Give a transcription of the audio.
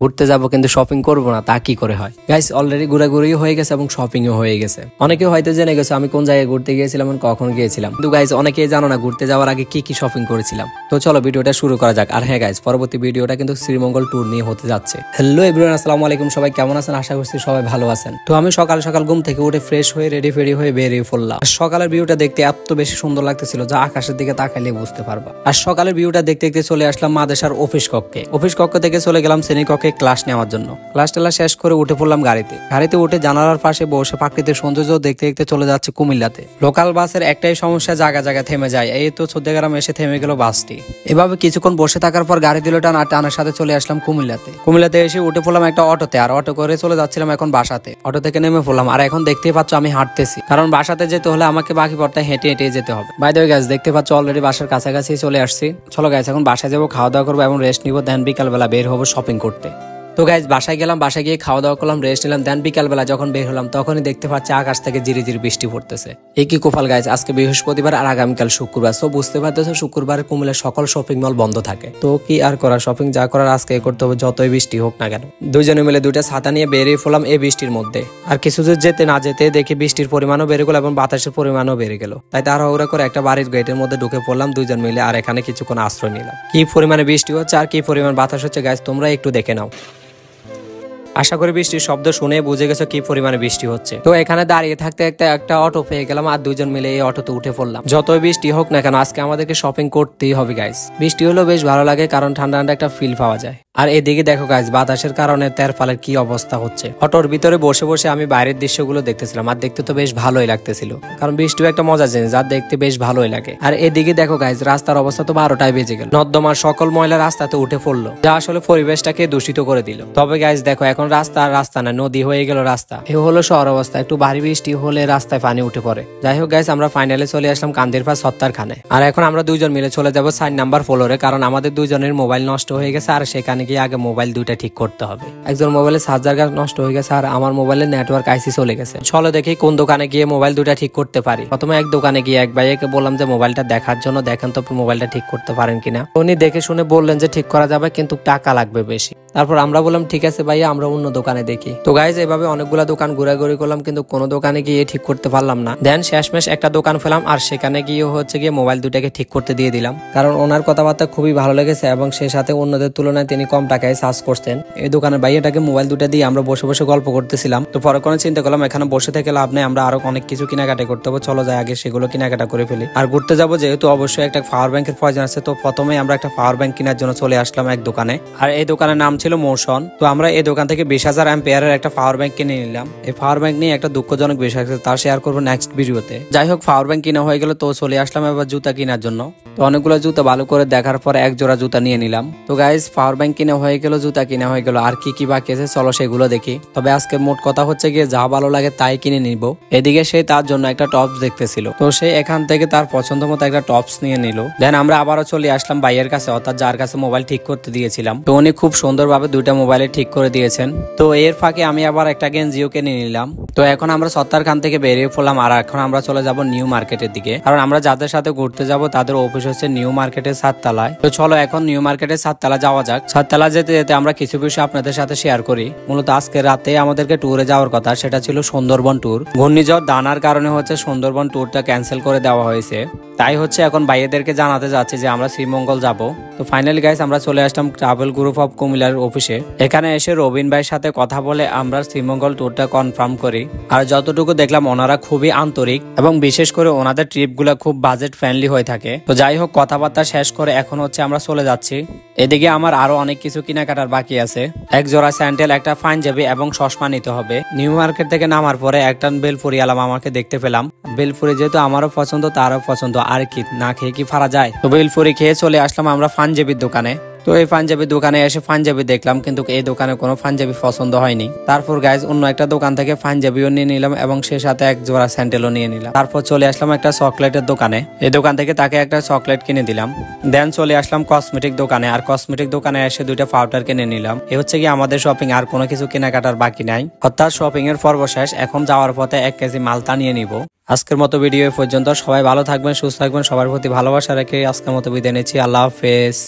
ঘুরতে যাবো কিন্তু শপিং করবো না, তা কি করে হয়? গাইস অলরেডি ঘোরাঘুরি হয়ে গেছে এবং শপিংও হয়ে গেছে। অনেকে হয়তো জেনে গেছে আমি কোন জায়গায় ঘুরতে গিয়েছিলাম এবং কখন গিয়েছিলাম, কিন্তু গাইস অনেকেই জানো না ঘুরতে যাওয়ার আগে কি কি শপিং করেছিলাম। তো চলো ভিডিওটা শুরু করা যাক। আর হ্যাঁ গাইস, পরবর্তী ভিডিওটা কিন্তু শ্রীমঙ্গল ট্যুর নিয়ে হতে যাচ্ছে। হ্যালো এভরিওয়ান, আসসালামু আলাইকুম। সবাই কেমন আছেন? আশা করছি সবাই ভালো আছেন। তো আমি সকাল সকাল ঘুম থেকে উঠে ফ্রেশ হয়ে রেডি ফেডি হয়ে বেরিয়ে পড়লাম। সকালের ভিউটা দেখতে এত বেশি সুন্দর লাগতেছিল যা আকাশের দিকে তাকাইলে বুঝতে পারবা। আর সকালের ভিউটা দেখতে দেখতে চলে আসলাম মাদ্রাসার অফিস কক্ষে। অফিস কক্ষ থেকে চলে গেলাম শ্রেণীকক্ষে ক্লাস নেওয়ার জন্য। ক্লাস টেলা শেষ করে উঠে পড়লাম গাড়িতে উঠে জানালার পাশে বসে প্রাকৃতিক সৌন্দর্য দেখতে দেখতে চলে যাচ্ছে কুমিল্লাতে। লোকাল বাসের একটাই সমস্যা, জায়গা জায়গা থেমে যায়। এই তো চৌদ্দগ্রাম এসে থেমে গেল বাসটি। এভাবে কিছুক্ষণ বসে থাকার পর গাড়ি দিল টান, আর টানার সাথে চলে আসলাম কুমিল্লাতে এসে উঠে পড়লাম একটা অটোতে। আর অটো করে চলে যাচ্ছিলাম এখন বাসাতে। অটো থেকে নেমে পড়লাম। আর এখন দেখতেই পাচ্ছ আমি হাঁটতেছি, কারণ বাসাতে যেতে হলে আমাকে বাকি পথটা হেঁটে হেঁটে যেতে হবে। বাই দ্য ওয়ে গাইস, দেখতে পাচ্ছ অলরেডি বাসার কাছাকাছি চলে আসছি। চলো গাইস এখন বাসায় যাবো, খাওয়া দাওয়া করবো এবং রেস্ট নিবো, দেন বিকালবেলা বের হবো শপিং করতে। তো গাইজ বাসায় গেলাম, বাসায় গিয়ে খাওয়া দাওয়া করলাম, রেস্ট নিলাম, দেন বিকালবেলা যখন বের হলাম তখনই দেখতে পাচ্ছি আকাশ থেকে জিরি জিরি বৃষ্টি পড়তেছে। এই কি কোফাল গাইজ, আজকে বৃহস্পতিবার আর আগামীকাল শুক্রবার। সো বুঝতে পারতেছো শুক্রবার কুমিল্লার সকল শপিং মল বন্ধ থাকে। তো কি আর করা, শপিং যা করার আজকে করতে হবে, যতই বৃষ্টি হোক না কেন। দুইজনে মিলে দুইটা ছাতা নিয়ে বেরিয়ে পড়লাম এই বৃষ্টির মধ্যে। আর কিছু যেতে না যেতে দেখি বৃষ্টির পরিমাণও বেড়ে গেল এবং বাতাসের পরিমাণও বেড়ে গেল। তাই তাড়াহুড়া করে একটা বাড়ির গেটের মধ্যে ঢুকে পড়লাম দুইজন মিলে। আর এখানে কিছুক্ষণ আশ্রয় নিলাম। কি পরিমাণে বৃষ্টি হচ্ছে আর কি পরিমাণ বাতাস হচ্ছে গাইজ তোমরা একটু দেখে নাও। আশা করি বৃষ্টির শব্দ শুনে বুঝে গেছো কি পরিমাণে বৃষ্টি হচ্ছে। তো এখানে দাঁড়িয়ে থাকতে একটা অটো পেয়ে গেলাম আর দুইজন মিলে এই অটোতে উঠে পড়লাম। যতই বৃষ্টি হোক না কেন আজকে আমাদেরকে শপিং করতেই হবে গাইস। বৃষ্টি হলেও বেশ ভালো লাগে, কারণ ঠান্ডা ঠান্ডা একটা ফিল পাওয়া যায়। আর এদিকে দেখো গাইস, বাতাসের কারণে তেরফালের কি অবস্থা হচ্ছে। অটোর ভিতরে বসে বসে আমি বাইরের দৃশ্যগুলো দেখতেছিলাম, আর দেখতে তো বেশ ভালোই লাগতেছিল, কারণ বৃষ্টিও একটা মজার জিনিস আর দেখতে বেশ ভালোই লাগে। আর এদিকে দেখো গাইস, রাস্তার অবস্থা তো 12টায় বেজে গেল। নর্দমার সকল ময়লা রাস্তাতে উঠে পড়লো, যা আসলে পরিবেশটাকে দূষিত করে দিল। তবে গাইস দেখো এখন রাস্তা না, নদী হয়ে গেল রাস্তা। এ হলো শহর অবস্থা, একটু ভারী বৃষ্টি হলে রাস্তায় পানি উঠে পড়ে। যাই হোক গাইস, আমরা ফাইনালে চলে আসলাম কান্দিরপাড় সত্তারখানে। আর এখন আমরা দুইজন মিলে চলে যাবো 4 নাম্বার ফ্লোরে, কারণ আমাদের দুইজনের মোবাইল নষ্ট হয়ে গেছে। আর সেখানে গিয়ে আগে মোবাইল দুইটা ঠিক করতে হবে। একজন মোবাইলের চার্জার নষ্ট হয়ে গেছে আর আমার মোবাইলের নেটওয়ার্ক আইসি চলে গেছে। চলো দেখি কোন দোকানে গিয়ে মোবাইল দুইটা ঠিক করতে পারি। প্রথমে এক দোকানে গিয়ে এক ভাইয়াকে বললাম যে মোবাইলটা দেখার জন্য, দেখেন তো মোবাইলটা ঠিক করতে পারেন কিনা। উনি দেখে শুনে বললেন যে ঠিক করা যাবে, কিন্তু টাকা লাগবে বেশি। তারপর আমরা বললাম ঠিক আছে ভাইয়া, আমরা অন্য দোকানে দেখি। তো গাইজ এভাবে অনেকগুলা দোকান ঘোরাঘুরি করলাম, কিন্তু কোনো দোকানে গিয়ে ঠিক করতে পারলাম না। দেন শেষমেশ একটা দোকান পেলাম, আর সেখানে গিয়ে গিয়ে মোবাইল দুটাকে ঠিক করতে দিয়ে দিলাম, কারণ ওনার কথাবার্তা খুবই ভালো লেগেছে এবং সে সাথে অন্যদের তুলনায় তিনি কম টাকায় চার্জ করছেন। এই দোকানের ভাইয়াটাকে মোবাইল দুটা দিয়ে আমরা বসে বসে গল্প করতেছিলাম। তো পরে কোনো চিন্তা করলাম এখানে বসে থেকে লাভ নেই, আমরা আরো অনেক কিছু কেনাকাটা করতে হবে। চলো যাই আগে সেগুলো কেনাকাটা করে ফেলি। আর ঘুরতে যাবো যেহেতু অবশ্যই একটা পাওয়ার ব্যাংকের প্রয়োজন আছে। তো প্রথমেই আমরা একটা পাওয়ার ব্যাংক কেনার জন্য চলে আসলাম এক দোকানে। আর এই দোকানের নাম ছিল মোশন। তো আমরা এই দোকান থেকে 20,000 অ্যাম্পিয়ারের একটা পাওয়ার ব্যাংক কিনে নিলাম। এই পাওয়ার ব্যাংক নিয়ে একটা দুঃখজনক বিষয় আছে, তা শেয়ার করবো নেক্সট ভিডিওতে। যাই হোক, পাওয়ার ব্যাংক কিনা হয়ে গেল। তো চলে আসলাম এবার জুতা কেনার জন্য। তো অনেকগুলো জুতা ভালো করে দেখার পর এক জোড়া জুতা নিয়ে নিলাম। তো গাইজ পাওয়ার ব্যাংক কিনা হয়ে গেল, জুতা কিনা হয়ে গেল, আর কি কি বাকি আছে চলো সেগুলো দেখি। তবে আজকে মোট কথা হচ্ছে গিয়ে যা ভালো লাগে তাই কিনে নিব। এদিকে সে তার জন্য একটা টপস দেখতেছিল, তো সে এখান থেকে তার পছন্দ মতো একটা টপস নিয়ে নিল। দেন আমরা আবারও চলে আসলাম ভাইয়ের কাছে, অর্থাৎ যার কাছে মোবাইল ঠিক করতে দিয়েছিলাম। তো উনি খুব সুন্দরভাবে দুইটা মোবাইলে ঠিক করে দিয়েছেন। তো এর ফাঁকে আমি আবার একটা গেঞ্জিও কিনে নিলাম। তো এখন আমরা সত্তারখান থেকে বেরিয়ে পড়লাম, আর এখন আমরা চলে যাব নিউ মার্কেটের দিকে, কারণ আমরা যাদের সাথে ঘুরতে যাব তাদের অফিস হচ্ছে নিউ মার্কেটের 7 তলায়। তো চলো এখন নিউ মার্কেটের 7 তলা যাওয়া যাক। 7 তলা যেতে যেতে আমরা কিছু বিষয় আপনাদের সাথে শেয়ার করি। মূলত আজকে রাতে আমাদেরকে ট্যুরে যাওয়ার কথা, সেটা ছিল সুন্দরবন ট্যুর। ঘূর্ণিঝড় দানার কারণে হচ্ছে সুন্দরবন ট্যুরটা ক্যান্সেল করে দেওয়া হয়েছে। তাই হচ্ছে এখন ভাইয়েদেরকে জানাতে যাচ্ছে যে আমরা শ্রীমঙ্গল যাব। তো ফাইনালি গাইস আমরা চলে আসলাম ট্রাভেল গ্রুপ অফ কুমিল্লার অফিসে। এখানে এসে রবিন ভাইয়ের সাথে কথা বলে আমরা শ্রীমঙ্গল ট্যুরটা কনফার্ম করি। আর যতটুকু দেখলাম ওনারা খুবই আন্তরিক এবং বিশেষ করে ওনাদের ট্রিপ গুলা খুব বাজেট ফ্রেন্ডলি হয়ে থাকে। তো যাই হোক, কথাবার্তা শেষ করে এখন হচ্ছে আমরা চলে যাচ্ছি। এদিকে আমার আরো অনেক কিছু কেনাকাটার বাকি আছে। এক জোড়া স্যান্ডেল, একটা পাঞ্জাবি এবং চশমা নিতে হবে। নিউ মার্কেট থেকে নামার পরে একটা বেলপুরি আলাম আমাকে দেখতে পেলাম। বেলপুরি যেহেতু আমারও পছন্দ তারও পছন্দ, আর কি না খেয়ে কি ফারা যায়। তো বেলপুরি খেয়ে চলে আসলাম আমরা পাঞ্জাবির দোকানে। তো এই পাঞ্জাবি দোকানে এসে পাঞ্জাবি দেখলাম, কিন্তু এই দোকানে কোনো পাঞ্জাবি পছন্দ হয়নি। তারপর গাইজ অন্য একটা দোকান থেকে পাঞ্জাবিও নিয়ে নিলাম এবং সে সাথে এক জোড়া স্যান্ডেলও নিয়ে নিলাম। তারপর চলে আসলাম একটা চকলেটের দোকানে। এই দোকান থেকে তাকে একটা চকলেট কিনে দিলাম। দেন চলে আসলাম কসমেটিক দোকানে। আর কসমেটিক দোকানে এসে দুইটা পাউডার কিনে নিলাম। এ হচ্ছে কি আমাদের শপিং, আর কোনো কিছু কেনাকাটার বাকি নাই, অর্থাৎ শপিং এর পর্ব শেষ। এখন যাওয়ার পথে 1 কেজি মালটা নিয়ে নিব। আজকের মতো ভিডিও পর্যন্ত। সবাই ভালো থাকবেন, সুস্থ থাকবেন, সবার প্রতি ভালোবাসা রেখে আজকের মতো বিদায় নিচ্ছি। আল্লাহ হাফেজ।